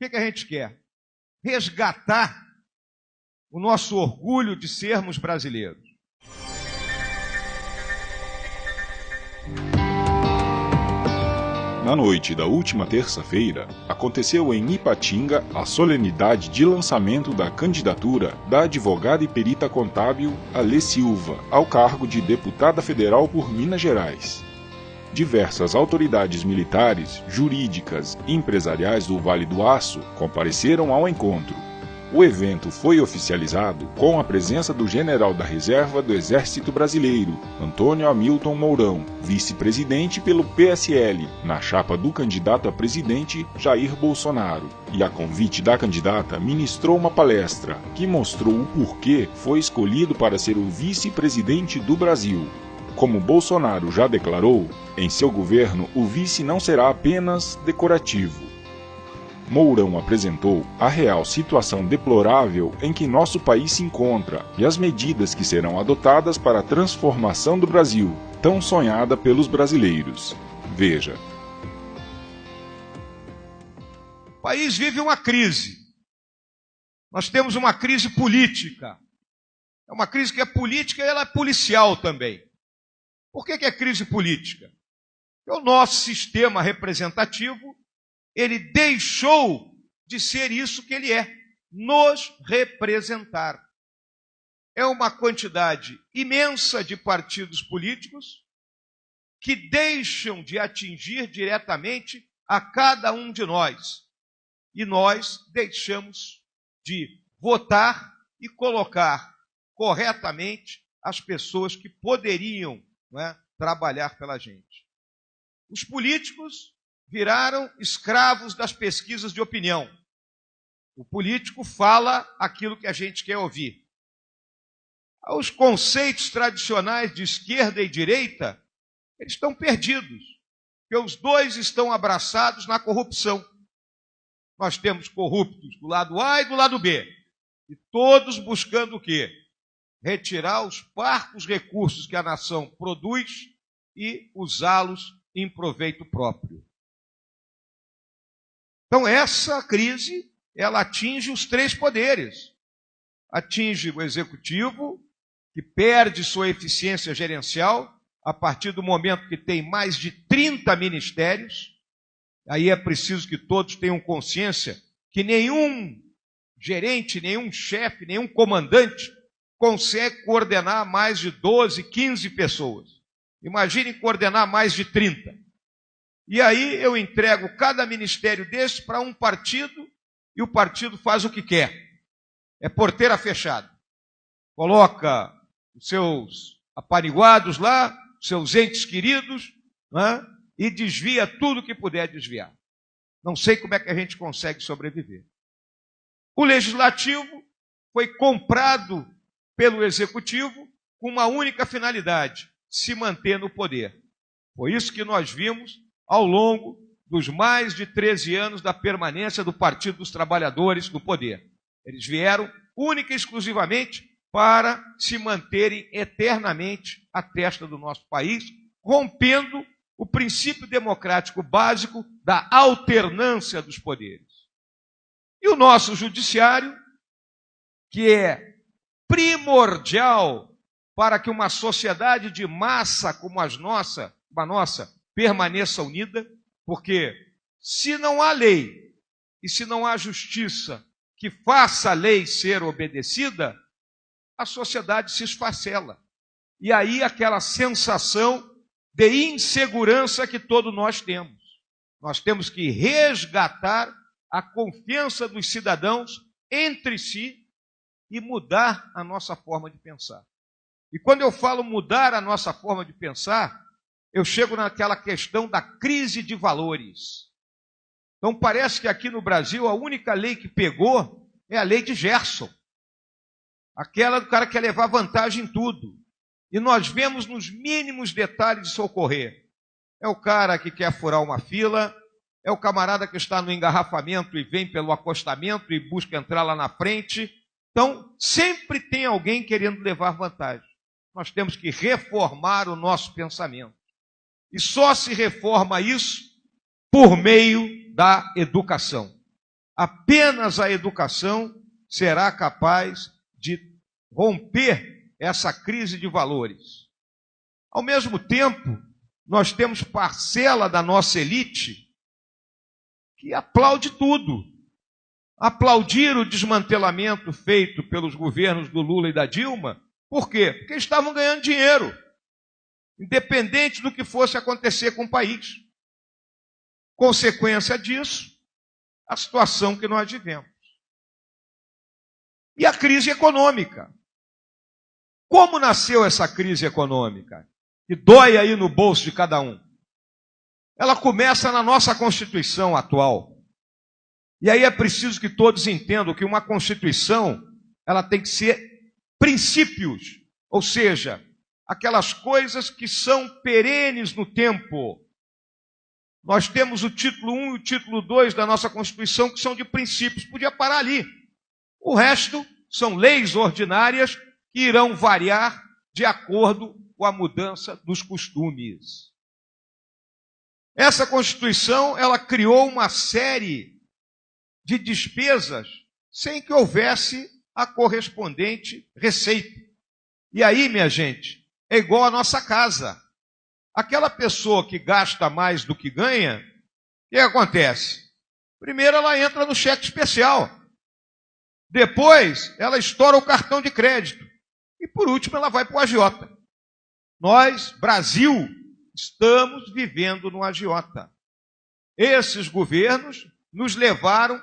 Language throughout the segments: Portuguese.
que a gente quer? Resgatar o nosso orgulho de sermos brasileiros. Na noite da última terça-feira, aconteceu em Ipatinga a solenidade de lançamento da candidatura da advogada e perita contábil Alê Silva ao cargo de deputada federal por Minas Gerais. Diversas autoridades militares, jurídicas e empresariais do Vale do Aço compareceram ao encontro. O evento foi oficializado com a presença do general da Reserva do Exército Brasileiro, Antônio Hamilton Mourão, vice-presidente pelo PSL, na chapa do candidato a presidente Jair Bolsonaro. E a convite da candidata ministrou uma palestra que mostrou o porquê foi escolhido para ser o vice-presidente do Brasil. Como Bolsonaro já declarou, em seu governo o vice não será apenas decorativo. Mourão apresentou a real situação deplorável em que nosso país se encontra e as medidas que serão adotadas para a transformação do Brasil, tão sonhada pelos brasileiros. Veja. O país vive uma crise. Nós temos uma crise política. É uma crise que é política e ela é policial também. Por que é crise política? Porque o nosso sistema representativo ele deixou de ser isso que ele é, nos representar. É uma quantidade imensa de partidos políticos que deixam de atingir diretamente a cada um de nós. E nós deixamos de votar e colocar corretamente as pessoas que poderiam, não é, trabalhar pela gente. Os políticos viraram escravos das pesquisas de opinião. O político fala aquilo que a gente quer ouvir. Os conceitos tradicionais de esquerda e direita, eles estão perdidos, porque os dois estão abraçados na corrupção. Nós temos corruptos do lado A e do lado B, e todos buscando o quê? Retirar os parcos recursos que a nação produz e usá-los em proveito próprio. Então, essa crise, ela atinge os três poderes. Atinge o executivo, que perde sua eficiência gerencial a partir do momento que tem mais de 30 ministérios. Aí é preciso que todos tenham consciência que nenhum gerente, nenhum chefe, nenhum comandante consegue coordenar mais de 12, 15 pessoas. Imagine coordenar mais de 30. E aí eu entrego cada ministério desse para um partido e o partido faz o que quer. É porteira fechada. Coloca os seus apaniguados lá, seus entes queridos, né, e desvia tudo que puder desviar. Não sei como é que a gente consegue sobreviver. O legislativo foi comprado pelo executivo com uma única finalidade: se manter no poder. Foi isso que nós vimos ao longo dos mais de 13 anos da permanência do Partido dos Trabalhadores no poder. Eles vieram única e exclusivamente para se manterem eternamente à testa do nosso país, rompendo o princípio democrático básico da alternância dos poderes. E o nosso judiciário, que é primordial para que uma sociedade de massa como a nossa permaneça unida, porque se não há lei e se não há justiça que faça a lei ser obedecida, a sociedade se esfacela. E aí aquela sensação de insegurança que todos nós temos. Nós temos que resgatar a confiança dos cidadãos entre si e mudar a nossa forma de pensar. E quando eu falo mudar a nossa forma de pensar, eu chego naquela questão da crise de valores. Então parece que aqui no Brasil a única lei que pegou é a lei de Gerson. Aquela do cara que quer levar vantagem em tudo. E nós vemos nos mínimos detalhes de socorrer. É o cara que quer furar uma fila, é o camarada que está no engarrafamento e vem pelo acostamento e busca entrar lá na frente. Então, sempre tem alguém querendo levar vantagem. Nós temos que reformar o nosso pensamento. E só se reforma isso por meio da educação. apenas a educação será capaz de romper essa crise de valores. Ao mesmo tempo, nós temos parcela da nossa elite que aplaude tudo. Aplaudir o desmantelamento feito pelos governos do Lula e da Dilma. Por quê? Porque estavam ganhando dinheiro, independente do que fosse acontecer com o país. Consequência disso, a situação que nós vivemos. E a crise econômica. Como nasceu essa crise econômica? Que dói aí no bolso de cada um. Ela começa na nossa Constituição atual. E aí é preciso que todos entendam que uma Constituição, ela tem que ser princípios, ou seja, aquelas coisas que são perenes no tempo. Nós temos o título 1 e o título 2 da nossa Constituição, que são de princípios. Podia parar ali. O resto são leis ordinárias que irão variar de acordo com a mudança dos costumes. Essa Constituição, ela criou uma série de despesas sem que houvesse a correspondente receita. E aí, minha gente, é igual a nossa casa. Aquela pessoa que gasta mais do que ganha, o que acontece? Primeiro ela entra no cheque especial. Depois ela estoura o cartão de crédito. E por último ela vai para o agiota. Nós, Brasil, estamos vivendo no agiota. Esses governos nos levaram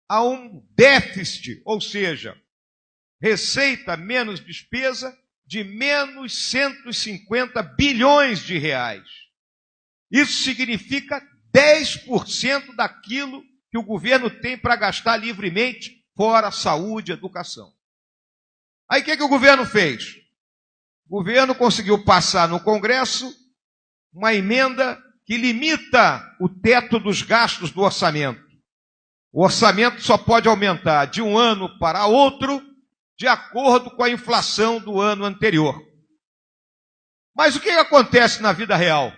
a um déficit, ou seja, receita menos despesa de menos 150 bilhões de reais. Isso significa 10% daquilo que o governo tem para gastar livremente, fora saúde e educação. Aí o que o governo fez? O governo conseguiu passar no Congresso uma emenda que limita o teto dos gastos do orçamento. O orçamento só pode aumentar de um ano para outro, de acordo com a inflação do ano anterior. Mas o que acontece na vida real?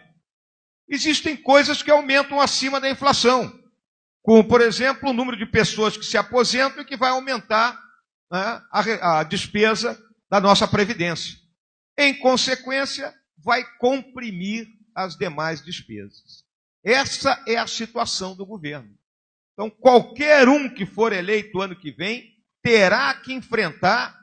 Existem coisas que aumentam acima da inflação, como, por exemplo, o número de pessoas que se aposentam e que vai aumentar, né, a despesa da nossa Previdência. Em consequência, vai comprimir as demais despesas. Essa é a situação do governo. Então, qualquer um que for eleito ano que vem terá que enfrentar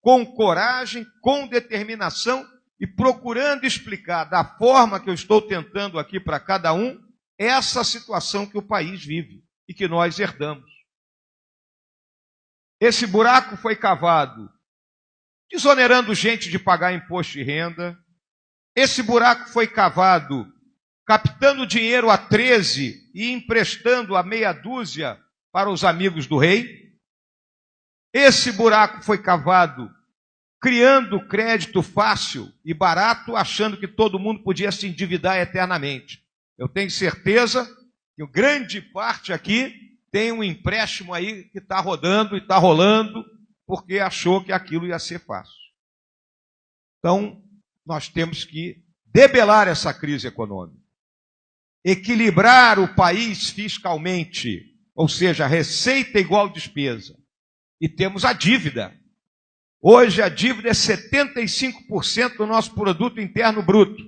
com coragem, com determinação e procurando explicar da forma que eu estou tentando aqui para cada um, essa situação que o país vive e que nós herdamos. Esse buraco foi cavado desonerando gente de pagar imposto de renda. Esse buraco foi cavado captando dinheiro a 13 e emprestando a meia dúzia para os amigos do rei. Esse buraco foi cavado criando crédito fácil e barato, achando que todo mundo podia se endividar eternamente. Eu tenho certeza que grande parte aqui tem um empréstimo aí que está rodando e está rolando porque achou que aquilo ia ser fácil. Então, nós temos que debelar essa crise econômica, equilibrar o país fiscalmente, ou seja, receita igual despesa. E temos a dívida. Hoje a dívida é 75% do nosso produto interno bruto.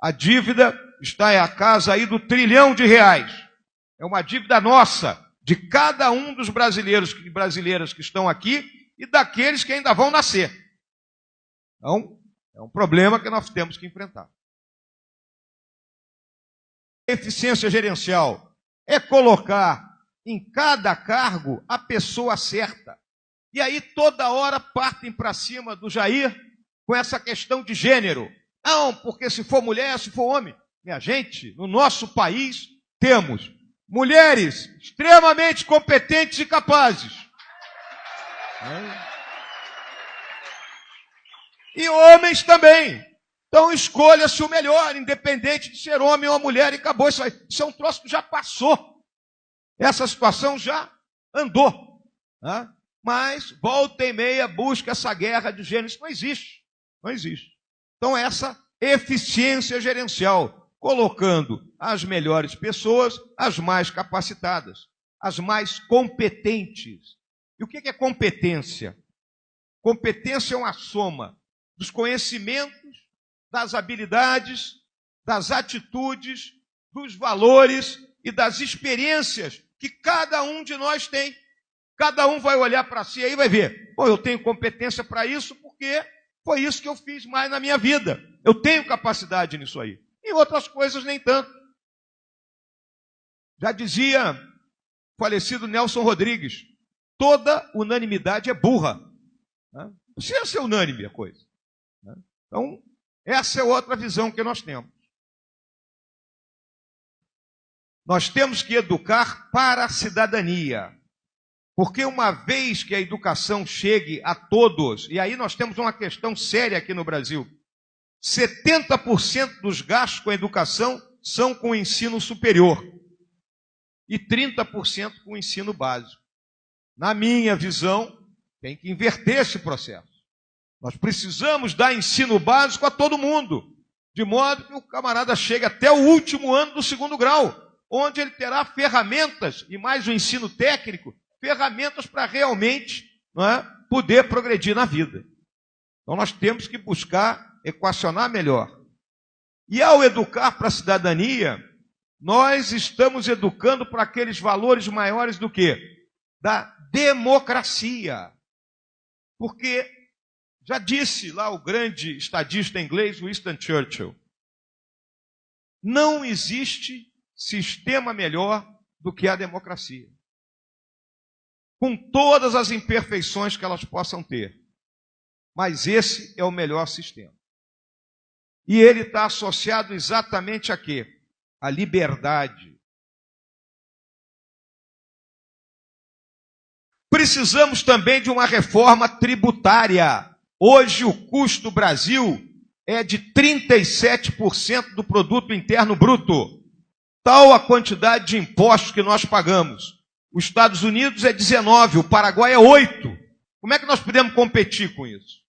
A dívida está à casa aí do R$1 trilhão. É uma dívida nossa, de cada um dos brasileiros e brasileiras que estão aqui e daqueles que ainda vão nascer. Então, é um problema que nós temos que enfrentar. Eficiência gerencial é colocar em cada cargo a pessoa certa. E aí toda hora partem para cima do Jair com essa questão de gênero. Não, porque se for mulher, se for homem. Minha gente, no nosso país temos mulheres extremamente competentes e capazes. E homens também. Então escolha-se o melhor, independente de ser homem ou mulher, e acabou isso aí. Isso é um troço que já passou. Essa situação já andou. Né? Mas, volta e meia, busca essa guerra de gênero. Isso não existe. Não existe. Então, essa eficiência gerencial, colocando as melhores pessoas, as mais capacitadas. as mais competentes. E o que é competência? Competência é uma soma dos conhecimentos, das habilidades, das atitudes, dos valores e das experiências que cada um de nós tem. Cada um vai olhar para si aí e vai ver, eu tenho competência para isso porque foi isso que eu fiz mais na minha vida. Eu tenho capacidade nisso aí. Em outras coisas, nem tanto. Já dizia o falecido Nelson Rodrigues, toda unanimidade é burra. Não precisa ser unânime a coisa. Então, essa é outra visão que nós temos. Nós temos que educar para a cidadania. Porque uma vez que a educação chegue a todos, e aí nós temos uma questão séria aqui no Brasil, 70% dos gastos com a educação são com o ensino superior e 30% com o ensino básico. Na minha visão, tem que inverter esse processo. Nós precisamos dar ensino básico a todo mundo, de modo que o camarada chegue até o último ano do segundo grau, onde ele terá ferramentas, e mais o ensino técnico, ferramentas para realmente poder progredir na vida. Então nós temos que buscar equacionar melhor. E ao educar para a cidadania, nós estamos educando para aqueles valores maiores do que? Da democracia. Porque, já disse lá o grande estadista inglês Winston Churchill, não existe sistema melhor do que a democracia. Com todas as imperfeições que elas possam ter. Mas esse é o melhor sistema. E ele está associado exatamente a quê? A liberdade. Precisamos também de uma reforma tributária. Hoje o custo do Brasil é de 37% do produto interno bruto. Tal a quantidade de impostos que nós pagamos. Os Estados Unidos é 19%, o Paraguai é 8%. Como é que nós podemos competir com isso?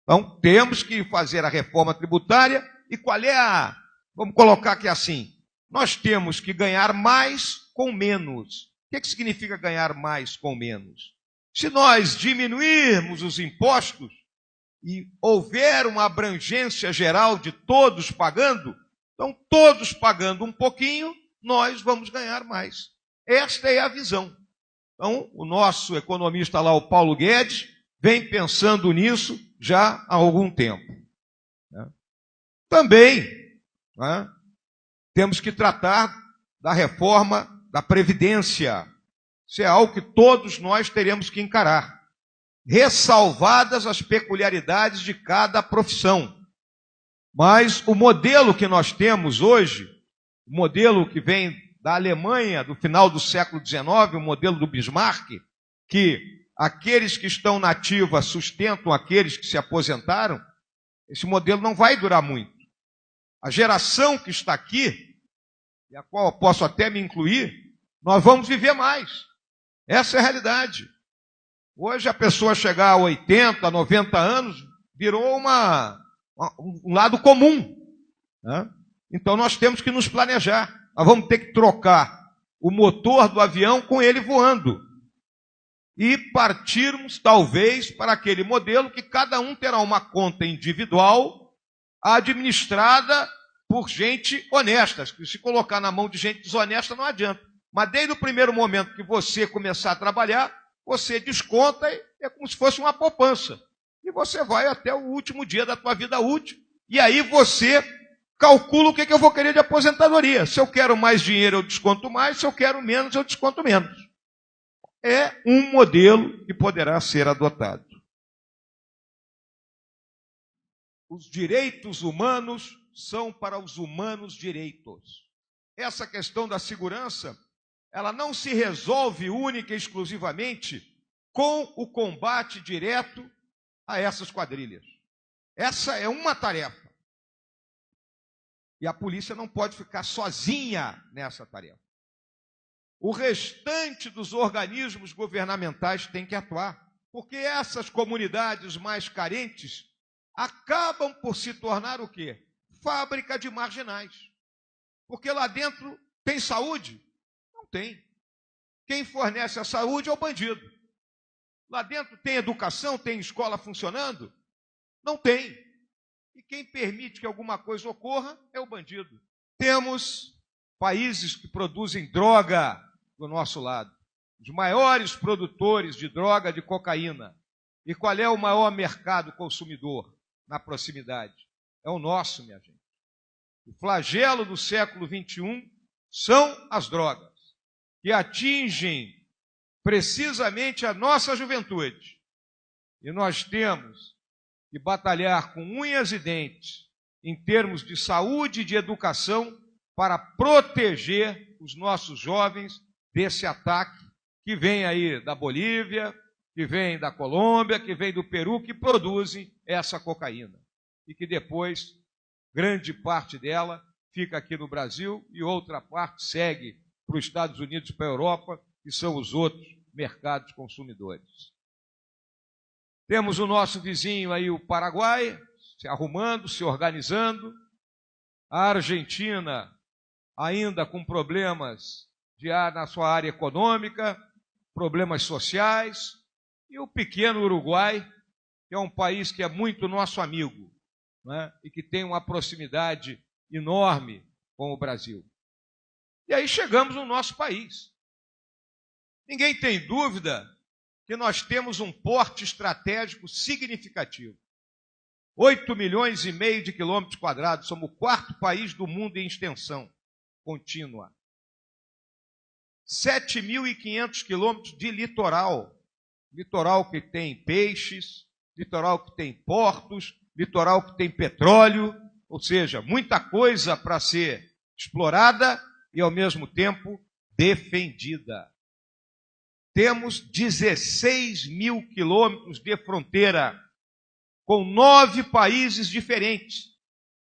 Então, temos que fazer a reforma tributária. E qual é a... Vamos colocar aqui assim. Nós temos que ganhar mais com menos. O que significa ganhar mais com menos? Se nós diminuirmos os impostos e houver uma abrangência geral de todos pagando, então todos pagando um pouquinho, nós vamos ganhar mais. Esta é a visão. Então, o nosso economista lá, o Paulo Guedes, vem pensando nisso já há algum tempo. Também temos que tratar da reforma da Previdência. Isso é algo que todos nós teremos que encarar. Ressalvadas as peculiaridades de cada profissão. Mas o modelo que nós temos hoje, o modelo que vem da Alemanha, do final do século XIX, o modelo do Bismarck, que aqueles que estão na ativa sustentam aqueles que se aposentaram, esse modelo não vai durar muito. A geração que está aqui, e a qual eu posso até me incluir, nós vamos viver mais. Essa é a realidade. Hoje a pessoa chegar a 80, 90 anos, virou um lado comum. Então nós temos que nos planejar. Nós vamos ter que trocar o motor do avião com ele voando. E partirmos, talvez, para aquele modelo que cada um terá uma conta individual administrada por gente honesta. Se colocar na mão de gente desonesta não adianta. Mas desde o primeiro momento que você começar a trabalhar, você desconta e é como se fosse uma poupança. E você vai até o último dia da tua vida útil. E aí você calcula o que eu vou querer de aposentadoria. Se eu quero mais dinheiro, eu desconto mais. Se eu quero menos, eu desconto menos. É um modelo que poderá ser adotado. Os direitos humanos são para os humanos direitos. Essa questão da segurança, ela não se resolve única e exclusivamente com o combate direto a essas quadrilhas. Essa é uma tarefa. E a polícia não pode ficar sozinha nessa tarefa. O restante dos organismos governamentais tem que atuar, porque essas comunidades mais carentes acabam por se tornar o quê? Fábrica de marginais. Porque lá dentro tem saúde? Não tem. Quem fornece a saúde é o bandido. Lá dentro tem educação, tem escola funcionando? Não tem. E quem permite que alguma coisa ocorra é o bandido. Temos países que produzem droga do nosso lado. Os maiores produtores de droga, de cocaína. E qual é o maior mercado consumidor na proximidade? É o nosso, minha gente. O flagelo do século XXI são as drogas, que atingem precisamente a nossa juventude. E nós temos que batalhar com unhas e dentes em termos de saúde e de educação para proteger os nossos jovens desse ataque que vem aí da Bolívia, que vem da Colômbia, que vem do Peru, que produzem essa cocaína. E que depois, grande parte dela fica aqui no Brasil e outra parte segue para os Estados Unidos e para a Europa, que são os outros mercados consumidores. Temos o nosso vizinho aí, o Paraguai, se arrumando, se organizando. A Argentina ainda com problemas na sua área econômica, problemas sociais. E o pequeno Uruguai, que é um país que é muito nosso amigo, né? E que tem uma proximidade enorme com o Brasil. E aí chegamos no nosso país. Ninguém tem dúvida que nós temos um porte estratégico significativo. 8,5 milhões de quilômetros quadrados, somos o quarto país do mundo em extensão contínua. 7.500 quilômetros de litoral. Litoral que tem peixes, litoral que tem portos, litoral que tem petróleo, ou seja, muita coisa para ser explorada e, ao mesmo tempo, defendida. Temos 16 mil quilômetros de fronteira com 9 países diferentes.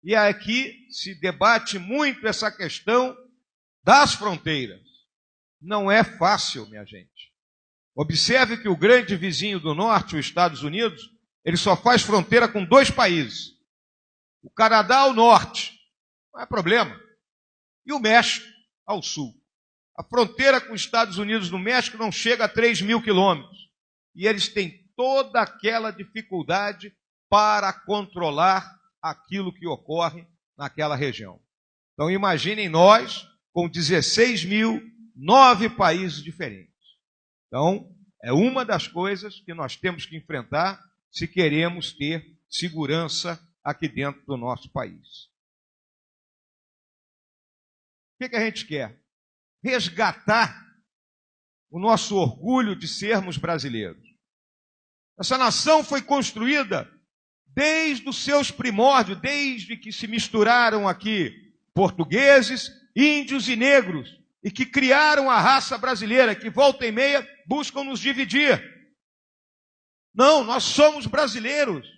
E aqui se debate muito essa questão das fronteiras. Não é fácil, minha gente. Observe que o grande vizinho do norte, os Estados Unidos, ele só faz fronteira com 2 países. O Canadá ao norte, não é problema. E o México ao sul. A fronteira com os Estados Unidos no México não chega a 3 mil quilômetros. E eles têm toda aquela dificuldade para controlar aquilo que ocorre naquela região. Então imaginem nós com 16 mil, 9 países diferentes. Então, é uma das coisas que nós temos que enfrentar se queremos ter segurança aqui dentro do nosso país. O que a gente quer? Resgatar o nosso orgulho de sermos brasileiros. Essa nação foi construída desde os seus primórdios, desde que se misturaram aqui portugueses, índios e negros, e que criaram a raça brasileira, que volta e meia buscam nos dividir. Não, nós somos brasileiros.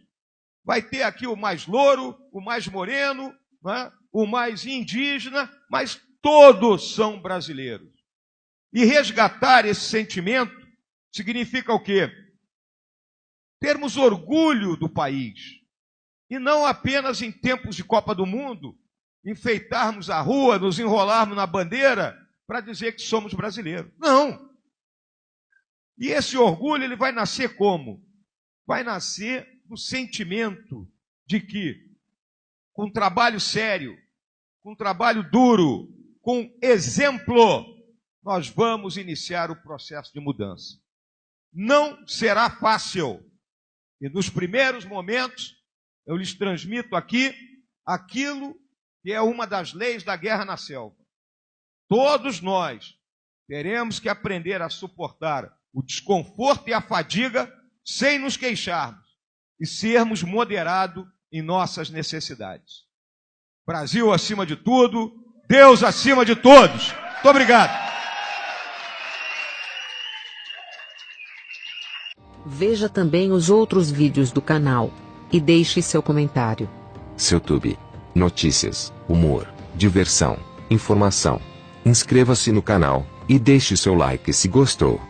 Vai ter aqui o mais louro, o mais moreno, né? O mais indígena, mas todos são brasileiros. E resgatar esse sentimento significa o quê? Termos orgulho do país. E não apenas em tempos de Copa do Mundo, enfeitarmos a rua, nos enrolarmos na bandeira para dizer que somos brasileiros. Não. E esse orgulho ele vai nascer como? Vai nascer do sentimento de que, com trabalho sério, com trabalho duro, com exemplo, nós vamos iniciar o processo de mudança. Não será fácil. E nos primeiros momentos, eu lhes transmito aqui aquilo que é uma das leis da guerra na selva. Todos nós teremos que aprender a suportar o desconforto e a fadiga sem nos queixarmos e sermos moderados em nossas necessidades. Brasil acima de tudo, Deus acima de todos. Muito obrigado. Veja também os outros vídeos do canal e deixe seu comentário. SeuTube. Notícias, humor, diversão, informação. Inscreva-se no canal e deixe seu like se gostou.